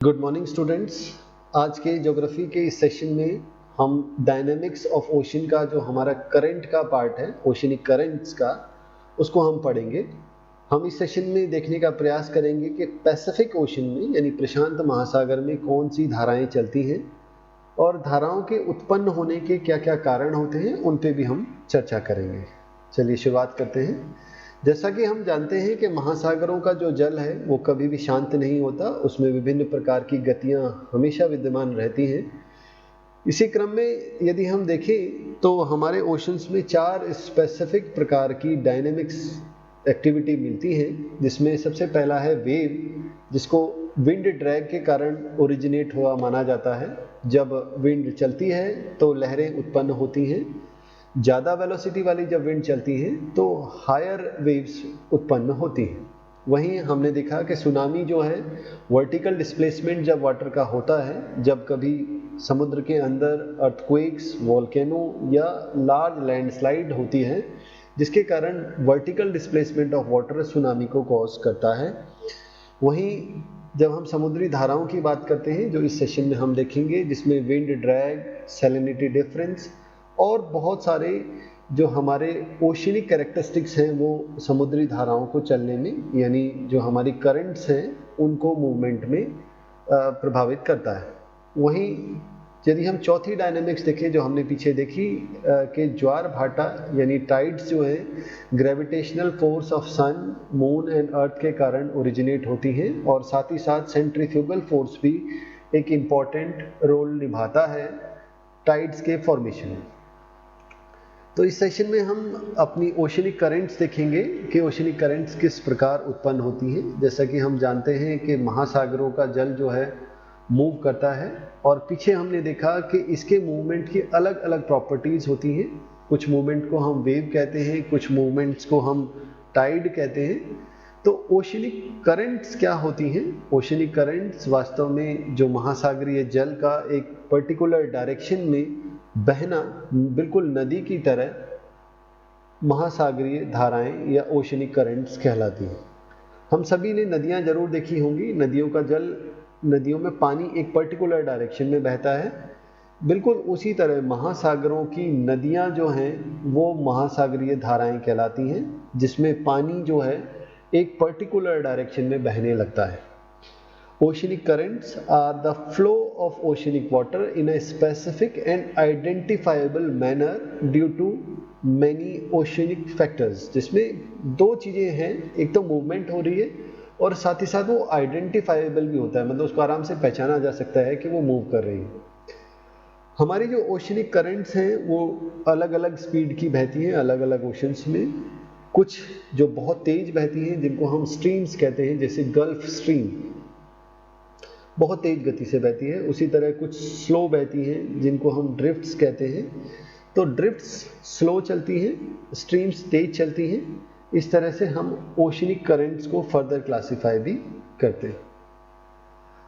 Good morning students. आज के geography के इस सेशन में हम डायनेमिक्स ऑफ ओशन का जो हमारा करंट का पार्ट है, ओशनिक करंट्स का, उसको हम पढ़ेंगे। हम इस सेशन में देखने का प्रयास करेंगे कि पैसिफिक ओशन में यानी प्रशांत महासागर में कौन सी धाराएं चलती हैं और धाराओं के उत्पन्न होने के क्या क्या कारण होते हैं, उन पे भी हम चर्चा करेंगे। चलिए शुरुआत करते हैं। जैसा कि हम जानते हैं कि महासागरों का जो जल है वो कभी भी शांत नहीं होता, उसमें विभिन्न प्रकार की गतियां हमेशा विद्यमान रहती हैं। इसी क्रम में यदि हम देखें तो हमारे ओशंस में 4 स्पेसिफिक प्रकार की डायनेमिक्स एक्टिविटी मिलती है, जिसमें सबसे पहला है वेव, जिसको विंड ड्रैग के कारण ओरिजिनेट हुआ माना जाता है। जब विंड चलती है तो लहरें उत्पन्न होती हैं। ज़्यादा वेलोसिटी वाली जब विंड चलती है तो हायर वेव्स उत्पन्न होती हैं। वहीं हमने देखा कि सुनामी जो है वर्टिकल डिस्प्लेसमेंट जब वाटर का होता है, जब कभी समुद्र के अंदर अर्थक्वेक्स, वोल्केनो या लार्ज लैंडस्लाइड होती है, जिसके कारण vertical displacement of water tsunami को कॉज करता है। वहीं जब हम समुद्री धाराओं की बात करते हैं, जो इस सेशन में हम देखेंगे, जिसमें विंड ड्रैग, सैलिनिटी डिफरेंस और बहुत सारे जो हमारे ओशनिक कैरेक्टरिस्टिक्स हैं वो समुद्री धाराओं को चलने में, यानी जो हमारी करंट्स हैं उनको मूवमेंट में प्रभावित करता है। वहीं यदि हम चौथी डायनेमिक्स देखें जो हमने पीछे देखी कि ज्वार भाटा यानी टाइड्स जो है gravitational force of sun, moon and earth के कारण ओरिजिनेट होती हैं, और साथ ही साथ सेंट्रीफ्यूगल फोर्स भी एक इम्पॉर्टेंट रोल निभाता है टाइड्स के फॉर्मेशन में। तो इस सेशन में हम अपनी ओशनिक करंट्स देखेंगे कि ओशनिक करंट्स किस प्रकार उत्पन्न होती हैं। जैसा कि हम जानते हैं कि महासागरों का जल जो है मूव करता है, और पीछे हमने देखा कि इसके मूवमेंट की अलग अलग प्रॉपर्टीज़ होती हैं। कुछ मूवमेंट को हम वेव कहते हैं, कुछ मूवमेंट्स को हम टाइड कहते हैं। तो ओशनिक करंट्स क्या होती हैं? ओशनिक करंट्स वास्तव में जो महासागरीय जल का एक पर्टिकुलर डायरेक्शन में बहना, बिल्कुल नदी की तरह महासागरीय धाराएं या ओशनिक करंट्स कहलाती हैं। हम सभी ने नदियां जरूर देखी होंगी। नदियों में पानी एक पर्टिकुलर डायरेक्शन में बहता है। बिल्कुल उसी तरह महासागरों की नदियां जो हैं वो महासागरीय धाराएं कहलाती हैं, जिसमें पानी जो है एक पर्टिकुलर डायरेक्शन में बहने लगता है। Oceanic currents are the flow of oceanic water in a specific and identifiable manner due to many oceanic factors, जिसमें दो चीज़ें हैं, एक तो मूवमेंट हो रही है और साथ ही साथ वो आइडेंटिफाइबल भी होता है, मतलब उसको आराम से पहचाना जा सकता है कि वो मूव कर रही है। हमारी जो ओशनिक करंट्स हैं वो अलग अलग स्पीड की बहती हैं अलग अलग ओशंस में। कुछ जो बहुत तेज बहती हैं जिनको हम स्ट्रीम्स कहते हैं, जैसे गल्फ स्ट्रीम बहुत तेज गति से बहती है। उसी तरह कुछ स्लो बहती हैं जिनको हम ड्रिफ्ट्स कहते हैं। तो ड्रिफ्ट्स स्लो चलती हैं, स्ट्रीम्स तेज चलती हैं। इस तरह से हम ओशनिक करंट्स को फर्दर क्लासिफाई भी करते हैं।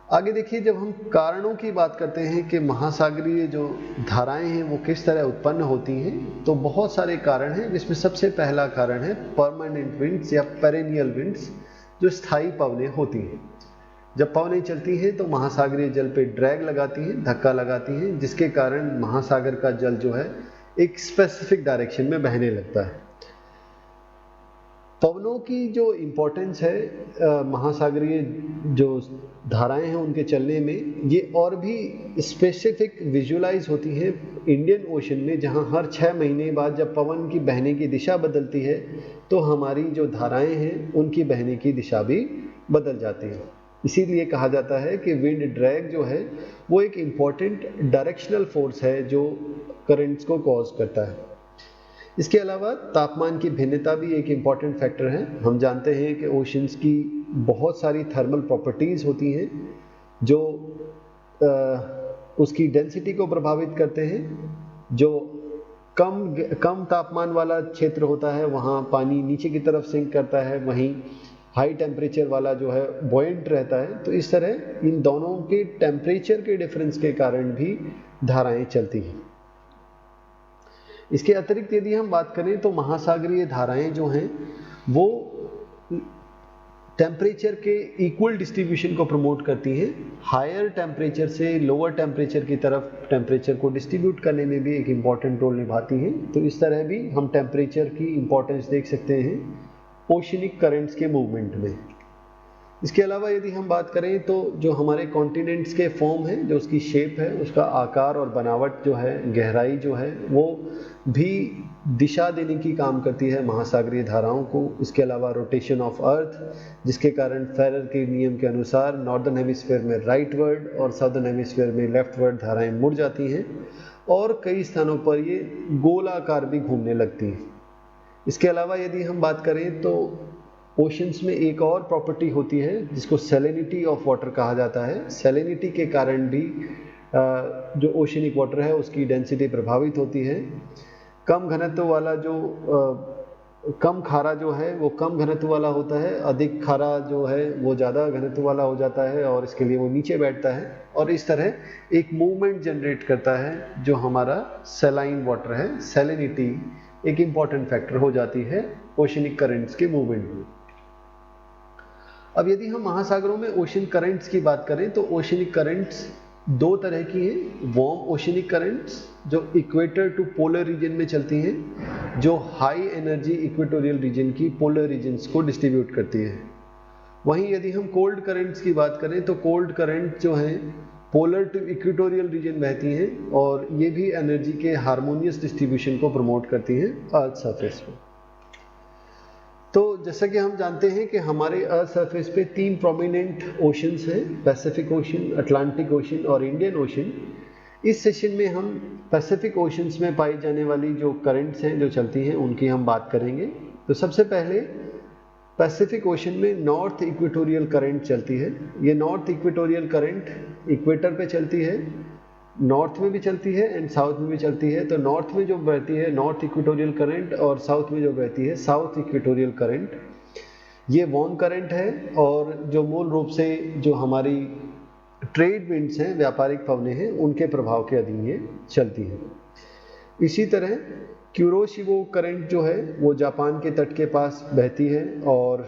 आगे देखिए, जब हम कारणों की बात करते हैं कि महासागरीय जो धाराएं हैं वो किस तरह उत्पन्न होती हैं, तो बहुत सारे कारण हैं, जिसमें सबसे पहला कारण है परमानेंट विंड्स या पेरेनियल विंड्स, जो स्थायी पवनें होती हैं। जब पवनें चलती हैं तो महासागरीय जल पे ड्रैग लगाती हैं, धक्का लगाती हैं, जिसके कारण महासागर का जल जो है एक स्पेसिफिक डायरेक्शन में बहने लगता है। पवनों की जो इम्पोर्टेंस है महासागरीय जो धाराएं हैं उनके चलने में, ये और भी स्पेसिफिक विजुलाइज होती हैं इंडियन ओशन में, जहां हर 6 महीने बाद जब पवन की बहने की दिशा बदलती है तो हमारी जो धाराएं हैं उनकी बहने की दिशा भी बदल जाती है। इसीलिए कहा जाता है कि विंड ड्रैग जो है वो एक इम्पॉर्टेंट डायरेक्शनल फोर्स है जो करंट्स को कॉज करता है। इसके अलावा तापमान की भिन्नता भी एक इम्पॉर्टेंट फैक्टर है। हम जानते हैं कि ओशंस की बहुत सारी थर्मल प्रॉपर्टीज़ होती हैं जो उसकी डेंसिटी को प्रभावित करते हैं। जो कम तापमान वाला क्षेत्र होता है वहाँ पानी नीचे की तरफ सिंक करता है, वहीं हाई टेम्परेचर वाला जो है बॉयंट रहता है। तो इस तरह इन दोनों के टेम्परेचर के डिफरेंस के कारण भी धाराएं चलती हैं। इसके अतिरिक्त यदि हम बात करें तो महासागरीय धाराएं जो हैं वो टेम्परेचर के इक्वल डिस्ट्रीब्यूशन को प्रमोट करती हैं। हायर टेम्परेचर से लोअर टेम्परेचर की तरफ टेम्परेचर को डिस्ट्रीब्यूट करने में भी एक इम्पॉर्टेंट रोल निभाती हैं। तो इस तरह भी हम टेम्परेचर की इम्पोर्टेंस देख सकते हैं ओशनिक करंट्स के मूवमेंट में। इसके अलावा यदि हम बात करें तो जो हमारे कॉन्टिनेंट्स के फॉर्म हैं, जो उसकी शेप है, उसका आकार और बनावट जो है, गहराई जो है, वो भी दिशा देने की काम करती है महासागरीय धाराओं को। इसके अलावा रोटेशन ऑफ अर्थ, जिसके कारण फेरर के नियम के अनुसार नॉर्दर्न हेमिस्फीयर में राइटवर्ड और साउदर्न हेमिस्फीयर में लेफ्टवर्ड धाराएं मुड़ जाती हैं और कई स्थानों पर ये गोलाकार भी घूमने लगती हैं। इसके अलावा यदि हम बात करें तो ओशंस में एक और प्रॉपर्टी होती है जिसको सैलिनिटी ऑफ वाटर कहा जाता है। सैलिनिटी के कारण भी जो ओशनिक वाटर है उसकी डेंसिटी प्रभावित होती है। कम घनत्व वाला जो कम खारा जो है वो कम घनत्व वाला होता है, अधिक खारा जो है वो ज़्यादा घनत्व वाला हो जाता है और इसके लिए वो नीचे बैठता है और इस तरह एक मूवमेंट जनरेट करता है जो हमारा सैलाइन वाटर है। सैलिनिटी एक इम्पॉर्टेंट फैक्टर हो जाती है ओशनिक करंट्स के मूवमेंट में। अब यदि हम महासागरों में ओशन करंट्स की बात करें तो ओशनिक करंट्स दो तरह की हैं। वार्म ओशनिक करंट्स जो इक्वेटर टू पोलर रीजन में चलती हैं, जो हाई एनर्जी इक्वेटोरियल रीजन की पोलर रीजन्स को डिस्ट्रीब्यूट करती हैं। वहीं यदि हम कोल्ड करंट्स की बात करें तो कोल्ड करंट जो हैं पोलर टू इक्वेटोरियल रीजन बहती हैं और ये भी एनर्जी के हार्मोनियस डिस्ट्रीब्यूशन को प्रमोट करती हैं अर्थ सरफेस पर। तो जैसा कि हम जानते हैं कि हमारे अर्थ सरफेस पे तीन प्रोमिनेंट ओशंस हैं, पैसिफिक ओशन, अटलांटिक ओशन और इंडियन ओशन। इस सेशन में हम पैसिफिक ओशंस में पाई जाने वाली जो करंट्स हैं जो चलती हैं उनकी हम बात करेंगे। तो सबसे पहले पैसिफिक ओशन में नॉर्थ इक्वेटोरियल करंट चलती है। ये नॉर्थ इक्वेटोरियल करंट इक्वेटर पे चलती है, नॉर्थ में भी चलती है एंड साउथ में भी चलती है। तो नॉर्थ में जो बहती है नॉर्थ इक्वेटोरियल करंट और साउथ में जो बहती है साउथ इक्वेटोरियल करंट, ये वार्म करंट है और जो मूल रूप से जो हमारी ट्रेड विंड्स हैं, व्यापारिक पवनें हैं, उनके प्रभाव के अधीन ये चलती है। इसी तरह क्यूरोशिवो करंट जो है वो जापान के तट के पास बहती है और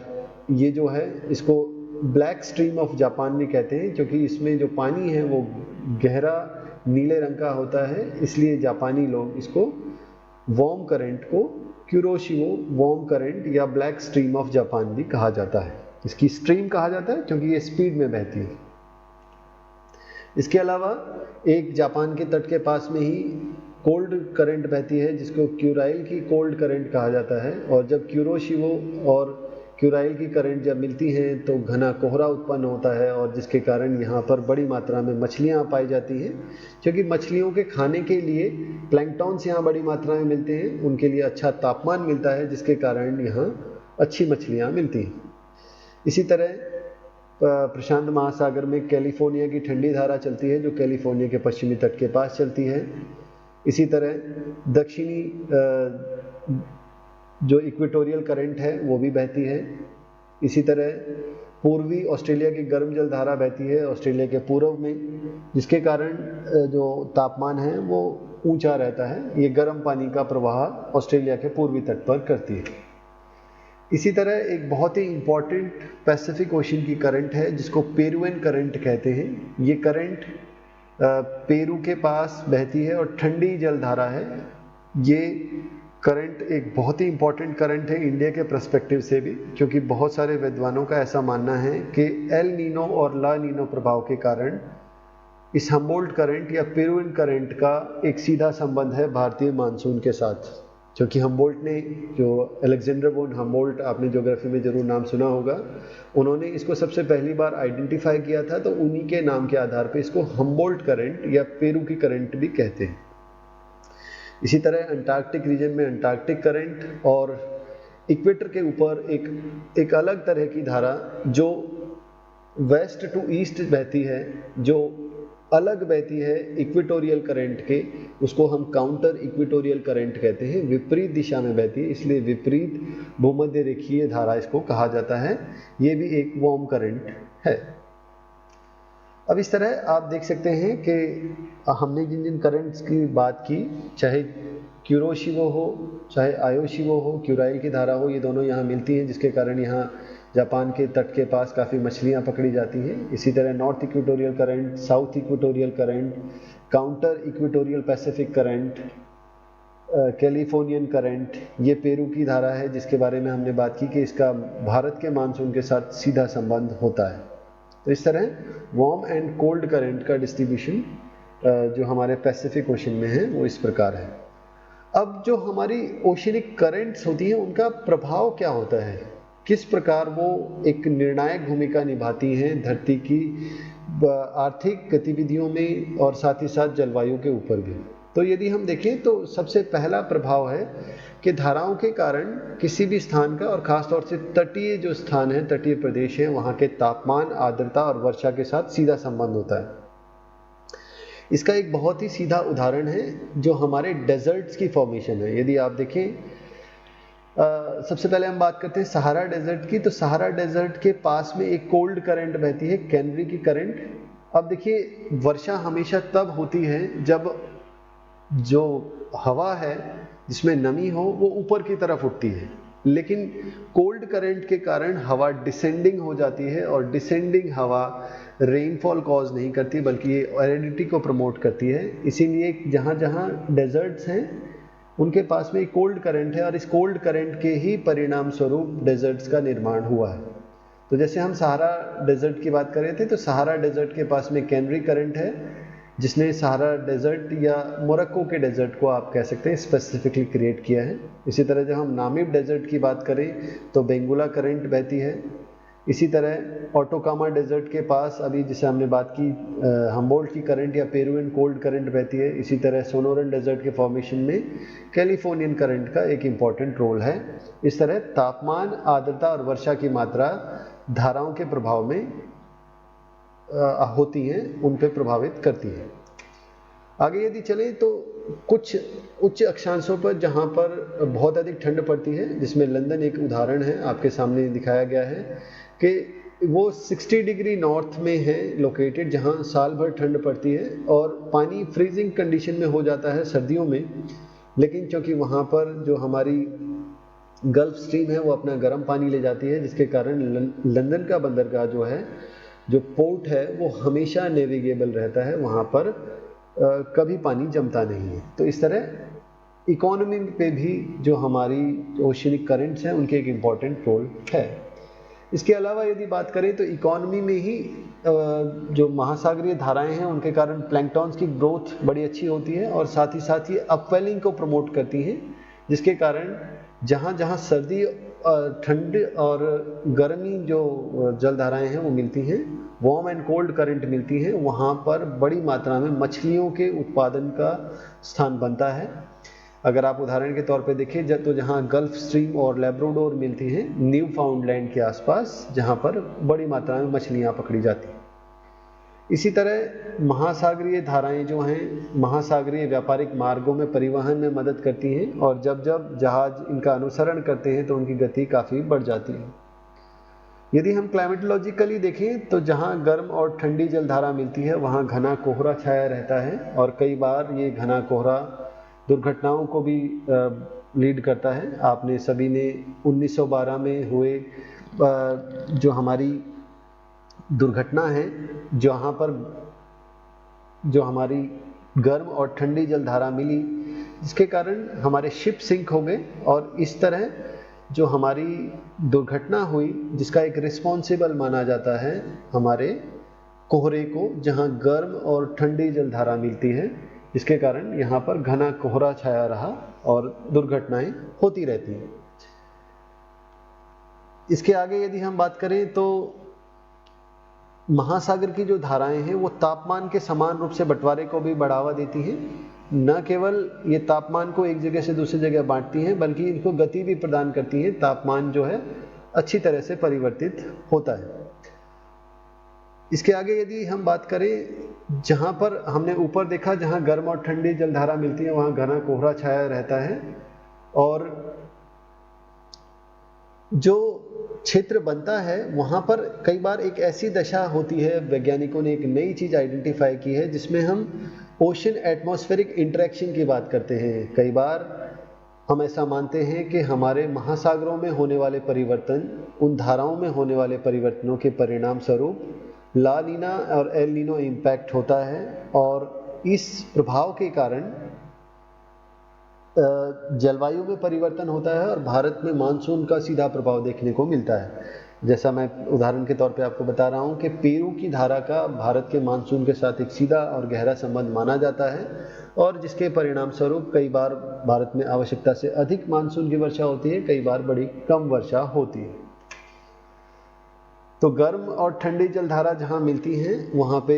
ये जो है इसको ब्लैक स्ट्रीम ऑफ जापान भी कहते हैं क्योंकि इसमें जो पानी है वो गहरा नीले रंग का होता है, इसलिए जापानी लोग इसको वार्म करंट को क्यूरोशिवो वार्म करंट या ब्लैक स्ट्रीम ऑफ जापान भी कहा जाता है। इसकी स्ट्रीम कहा जाता है क्योंकि ये स्पीड में बहती है। इसके अलावा एक जापान के तट के पास में ही कोल्ड करंट बहती है जिसको क्यूराइल की कोल्ड करंट कहा जाता है और जब क्यूरोशिवो और क्यूराइल की करंट जब मिलती हैं तो घना कोहरा उत्पन्न होता है और जिसके कारण यहाँ पर बड़ी मात्रा में मछलियाँ पाई जाती हैं क्योंकि मछलियों के खाने के लिए प्लैंकटॉन्स यहाँ बड़ी मात्रा में मिलते हैं, उनके लिए अच्छा तापमान मिलता है जिसके कारण यहाँ अच्छी मछलियाँ मिलती हैं। इसी तरह प्रशांत महासागर में कैलिफोर्निया की ठंडी धारा चलती है जो कैलिफोर्निया के पश्चिमी तट के पास चलती है। इसी तरह दक्षिणी जो इक्वेटोरियल करंट है वो भी बहती है। इसी तरह पूर्वी ऑस्ट्रेलिया की गर्म जल धारा बहती है ऑस्ट्रेलिया के पूर्व में, जिसके कारण जो तापमान है वो ऊंचा रहता है। ये गर्म पानी का प्रवाह ऑस्ट्रेलिया के पूर्वी तट पर करती है। इसी तरह एक बहुत ही इम्पॉर्टेंट पैसिफिक ओशन की करंट है जिसको पेरुवियन करंट कहते हैं। ये करंट पेरू के पास बहती है और ठंडी जल धारा है। ये करंट एक बहुत ही इम्पॉर्टेंट करंट है इंडिया के पर्सपेक्टिव से भी, क्योंकि बहुत सारे विद्वानों का ऐसा मानना है कि एल नीनो और ला नीनो प्रभाव के कारण इस हम्बोल्ट करंट या पेरुवियन करंट का एक सीधा संबंध है भारतीय मानसून के साथ। क्योंकि हम्बोल्ट ने, जो अलेक्जेंडर वोन हम्बोल्ट, आपने ज्योग्राफी में जरूर नाम सुना होगा, उन्होंने इसको सबसे पहली बार आइडेंटिफाई किया था, तो उन्हीं के नाम के आधार पर इसको हम्बोल्ट करंट या पेरू की करंट भी कहते हैं। इसी तरह अंटार्कटिक रीजन में अंटार्कटिक करंट और इक्वेटर के ऊपर एक अलग तरह की धारा जो वेस्ट टू ईस्ट बहती है, जो अलग बहती है इक्वेटोरियल करंट के, उसको हम काउंटर इक्वेटोरियल करंट कहते हैं। विपरीत दिशा में बहती है, इसलिए विपरीत भूमध्य रेखीय धारा इसको कहा जाता है। ये भी एक वार्म करंट है। अब इस तरह आप देख सकते हैं कि हमने जिन जिन करंट्स की बात की, चाहे क्यूरोशिवो हो चाहे आयोशिवो हो, क्यूराइल की धारा हो, ये दोनों यहाँ मिलती हैं जिसके कारण यहाँ जापान के तट के पास काफ़ी मछलियाँ पकड़ी जाती हैं। इसी तरह north equatorial current, south equatorial current, counter equatorial Pacific current, Californian current, ये पेरू की धारा है जिसके बारे में हमने बात की कि इसका भारत के मानसून के साथ सीधा संबंध होता है। तो इस तरह वार्म एंड कोल्ड करंट का डिस्ट्रीब्यूशन जो हमारे पैसिफिक ओशन में है वो इस प्रकार है। अब जो हमारी ओशनिक करंट्स होती हैं उनका प्रभाव क्या होता है, किस प्रकार वो एक निर्णायक भूमिका निभाती हैं धरती की आर्थिक गतिविधियों में और साथ ही साथ जलवायु के ऊपर भी। तो यदि हम देखें तो सबसे पहला प्रभाव है कि धाराओं के कारण किसी भी स्थान का और ख़ास तौर से तटीय जो स्थान है, तटीय प्रदेश है, वहाँ के तापमान, आर्द्रता और वर्षा के साथ सीधा संबंध होता है। इसका एक बहुत ही सीधा उदाहरण है जो हमारे डेजर्ट्स की फॉर्मेशन है। यदि आप देखें, सबसे पहले हम बात करते हैं सहारा डेजर्ट की। तो सहारा डेजर्ट के पास में एक कोल्ड करंट बहती है, कैनरी की करंट। अब देखिए, वर्षा हमेशा तब होती है जब जो हवा है जिसमें नमी हो वो ऊपर की तरफ उठती है, लेकिन कोल्ड करंट के कारण हवा डिसेंडिंग हो जाती है और डिसेंडिंग हवा रेनफॉल कॉज नहीं करती बल्कि ये एरिडिटी को प्रमोट करती है। इसीलिए जहाँ जहाँ डेजर्ट्स हैं उनके पास में एक कोल्ड करंट है और इस कोल्ड करंट के ही परिणाम स्वरूप डेजर्ट्स का निर्माण हुआ है। तो जैसे हम सहारा डेजर्ट की बात कर रहे थे, तो सहारा डेजर्ट के पास में कैनरी करंट है जिसने सहारा डेजर्ट या मोरक्को के डेजर्ट को आप कह सकते हैं स्पेसिफिकली क्रिएट किया है। इसी तरह जब हम नामीब डेजर्ट की बात करें तो बेंगुला करंट बहती है। इसी तरह ऑटोकामा डेजर्ट के पास अभी जिसे हमने बात की हम्बोल्ट की करंट या पेरुवियन कोल्ड करंट बहती है। इसी तरह सोनोरन डेजर्ट के फॉर्मेशन में कैलिफोर्नियन करंट का एक इम्पॉर्टेंट रोल है। इस तरह तापमान, आर्द्रता और वर्षा की मात्रा धाराओं के प्रभाव में होती हैं, उन पे प्रभावित करती है। आगे यदि चलें तो कुछ उच्च अक्षांशों पर जहाँ पर बहुत अधिक ठंड पड़ती है, जिसमें लंदन एक उदाहरण है, आपके सामने दिखाया गया है कि वो 60 डिग्री नॉर्थ में है लोकेटेड, जहाँ साल भर ठंड पड़ती है और पानी फ्रीजिंग कंडीशन में हो जाता है सर्दियों में। लेकिन चूँकि वहाँ पर जो हमारी गल्फ स्ट्रीम है वो अपना गर्म पानी ले जाती है, जिसके कारण लंदन का बंदरगाह जो है, जो पोर्ट है, वो हमेशा नेविगेबल रहता है, वहाँ पर कभी पानी जमता नहीं है। तो इस तरह इकोनॉमी पे भी जो हमारी ओशनिक करंट्स हैं उनके एक इम्पॉर्टेंट रोल है। इसके अलावा यदि बात करें तो इकोनॉमी में ही जो महासागरीय धाराएं हैं उनके कारण प्लैंकटॉन्स की ग्रोथ बड़ी अच्छी होती है और साथ ही अपवेलिंग को प्रमोट करती हैं, जिसके कारण जहाँ जहाँ सर्दी ठंड और गर्मी जो जल धाराएं हैं वो मिलती हैं, वार्म एंड कोल्ड करंट मिलती हैं, वहाँ पर बड़ी मात्रा में मछलियों के उत्पादन का स्थान बनता है। अगर आप उदाहरण के तौर पे देखें तो जहाँ गल्फ स्ट्रीम और लैब्राडोर मिलती हैं न्यू फाउंडलैंड के आसपास, जहाँ पर बड़ी मात्रा में मछलियाँ पकड़ी जाती हैं। इसी तरह महासागरीय धाराएं जो हैं महासागरीय व्यापारिक मार्गों में परिवहन में मदद करती हैं और जब जब जहाज इनका अनुसरण करते हैं तो उनकी गति काफ़ी बढ़ जाती है। यदि हम क्लाइमेटोलॉजिकली देखें तो जहाँ गर्म और ठंडी जलधारा मिलती है वहाँ घना कोहरा छाया रहता है और कई बार ये घना कोहरा दुर्घटनाओं को भी लीड करता है। आपने सभी ने 1912 में हुए जो हमारी दुर्घटना है, जहाँ पर जो हमारी गर्म और ठंडी जलधारा मिली, जिसके कारण हमारे शिप सिंक हो गए और इस तरह जो हमारी दुर्घटना हुई जिसका एक रिस्पॉन्सिबल माना जाता है हमारे कोहरे को, जहाँ गर्म और ठंडी जलधारा मिलती है, जिसके कारण यहाँ पर घना कोहरा छाया रहा और दुर्घटनाएं होती रहती हैं। इसके आगे यदि हम बात करें तो महासागर की जो धाराएं हैं वो तापमान के समान रूप से बंटवारे को भी बढ़ावा देती हैं। न केवल ये तापमान को एक जगह से दूसरी जगह बांटती हैं बल्कि इनको गति भी प्रदान करती हैं। तापमान जो है अच्छी तरह से परिवर्तित होता है। इसके आगे यदि हम बात करें, जहाँ पर हमने ऊपर देखा जहाँ गर्म और ठंडी जलधारा मिलती है वहाँ घना कोहरा छाया रहता है और जो क्षेत्र बनता है वहाँ पर कई बार एक ऐसी दशा होती है, वैज्ञानिकों ने एक नई चीज़ आइडेंटिफाई की है जिसमें हम ओशन एटमॉस्फेरिक इंटरेक्शन की बात करते हैं। कई बार हम ऐसा मानते हैं कि हमारे महासागरों में होने वाले परिवर्तन उन धाराओं में होने वाले परिवर्तनों के परिणाम स्वरूप ला नीना और एल नीनो इम्पैक्ट होता है, और इस प्रभाव के कारण जलवायु में परिवर्तन होता है और भारत में मानसून का सीधा प्रभाव देखने को मिलता है। जैसा मैं उदाहरण के तौर पे आपको बता रहा हूँ कि पेरू की धारा का भारत के मानसून के साथ एक सीधा और गहरा संबंध माना जाता है, और जिसके परिणाम स्वरूप कई बार भारत में आवश्यकता से अधिक मानसून की वर्षा होती है, कई बार बड़ी कम वर्षा होती है। तो गर्म और ठंडी जलधारा जहाँ मिलती हैं वहाँ पे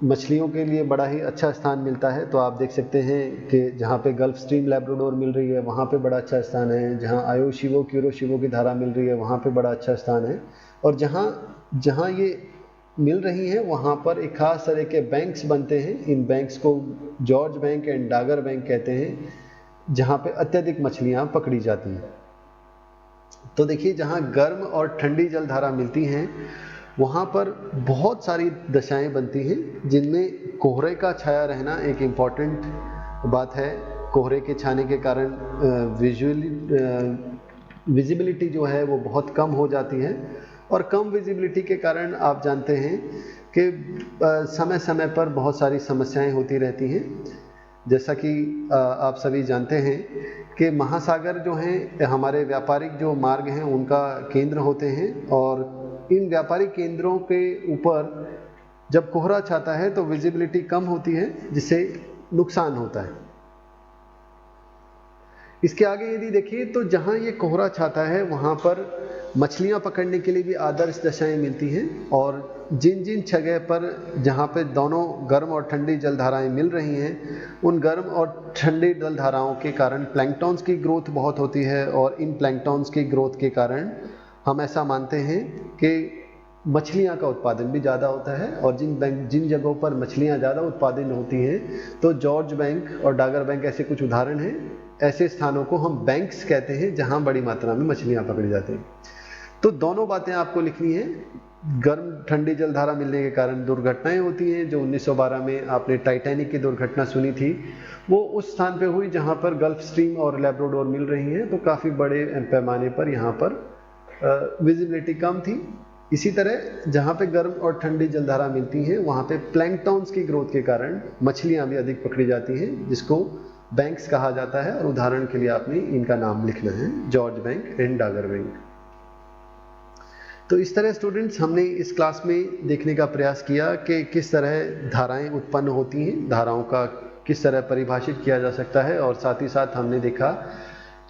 मछलियों के लिए बड़ा ही अच्छा स्थान मिलता है। तो आप देख सकते हैं कि जहाँ पे गल्फ स्ट्रीम लैब्राडोर मिल रही है वहाँ पे बड़ा अच्छा स्थान है, जहाँ आयोशिवो क्यूरोशिवो की धारा मिल रही है वहाँ पे बड़ा अच्छा स्थान है, और जहाँ जहाँ ये मिल रही हैं वहाँ पर एक खास तरह के बैंक्स बनते हैं। इन बैंक्स को George bank and Dagar bank कहते हैं, जहाँ पे अत्यधिक मछलियाँ पकड़ी जाती हैं। तो देखिए, जहाँ गर्म और ठंडी जलधारा मिलती हैं वहाँ पर बहुत सारी दशाएं बनती हैं, जिनमें कोहरे का छाया रहना एक इम्पॉर्टेंट बात है। कोहरे के छाने के कारण विजिबिलिटी जो है वो बहुत कम हो जाती है, और कम विजिबिलिटी के कारण आप जानते हैं कि समय समय पर बहुत सारी समस्याएं होती रहती हैं। जैसा कि आप सभी जानते हैं कि महासागर जो हैं हमारे व्यापारिक जो मार्ग हैं उनका केंद्र होते हैं, और इन व्यापारिक केंद्रों के ऊपर जब कोहरा छाता है तो विजिबिलिटी कम होती है, जिससे नुकसान होता है। इसके आगे यदि देखिए तो जहाँ ये कोहरा छाता है वहाँ पर मछलियाँ पकड़ने के लिए भी आदर्श दशाएं मिलती हैं, और जिन जिन जगह पर जहाँ पे दोनों गर्म और ठंडी जलधाराएं मिल रही हैं उन गर्म और ठंडी जलधाराओं के कारण प्लैंकटॉन्स की ग्रोथ बहुत होती है, और इन प्लैंकटॉन्स की ग्रोथ के कारण हम ऐसा मानते हैं कि मछलियाँ का उत्पादन भी ज़्यादा होता है। और जिन जगहों पर मछलियाँ ज़्यादा उत्पादन होती हैं तो जॉर्ज बैंक और डागर बैंक ऐसे कुछ उदाहरण हैं। ऐसे स्थानों को हम बैंक्स कहते हैं जहाँ बड़ी मात्रा में मछलियाँ पकड़ी जाती हैं। तो दोनों बातें आपको लिखनी है। गर्म ठंडी जलधारा मिलने के कारण दुर्घटनाएं होती हैं, जो 1912 में आपने टाइटैनिक की दुर्घटना सुनी थी, वो उस स्थान पे हुई जहाँ पर गल्फ स्ट्रीम और लैब्राडोर मिल रही हैं। तो काफ़ी बड़े पैमाने पर यहाँ पर विजिबिलिटी कम थी। इसी तरह जहाँ पे गर्म और ठंडी जलधारा मिलती हैं वहाँ पे प्लैंकटॉन्स की ग्रोथ के कारण मछलियाँ भी अधिक पकड़ी जाती हैं, जिसको बैंक्स कहा जाता है। और उदाहरण के लिए आपने इनका नाम लिखना है, George bank and Dagar bank. तो इस तरह स्टूडेंट्स हमने इस क्लास में देखने का प्रयास किया कि किस तरह धाराएं उत्पन्न होती हैं, धाराओं का किस तरह परिभाषित किया जा सकता है, और साथ ही साथ हमने देखा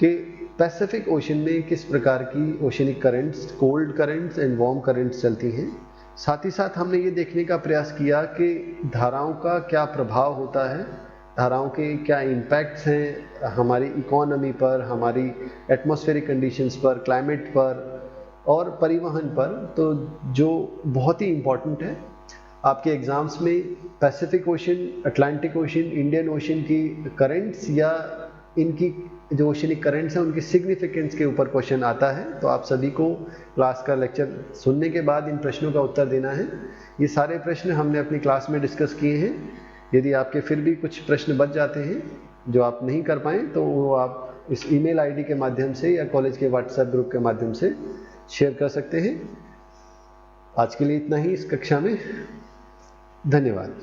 कि पैसिफिक ओशन में किस प्रकार की oceanic currents, cold currents and warm currents चलती हैं। साथ ही साथ हमने ये देखने का प्रयास किया कि धाराओं का क्या प्रभाव होता है, धाराओं के क्या इम्पैक्ट्स हैं हमारी इकोनॉमी पर, हमारी एटमॉस्फेरिक कंडीशंस पर, क्लाइमेट पर और परिवहन पर। तो जो बहुत ही इम्पॉर्टेंट है, आपके एग्ज़ाम्स में Pacific ocean, Atlantic ocean, Indian ocean की करंट्स या इनकी जो ओशनिक करंट्स हैं उनकी सिग्निफिकेंस के ऊपर क्वेश्चन आता है। तो आप सभी को क्लास का लेक्चर सुनने के बाद इन प्रश्नों का उत्तर देना है। ये सारे प्रश्न हमने अपनी क्लास में डिस्कस किए हैं। यदि आपके फिर भी कुछ प्रश्न बच जाते हैं जो आप नहीं कर पाएँ तो वो आप इस ईमेल आईडी के माध्यम से या कॉलेज के व्हाट्सएप ग्रुप के माध्यम से शेयर कर सकते हैं। आज के लिए इतना ही इस कक्षा में। धन्यवाद।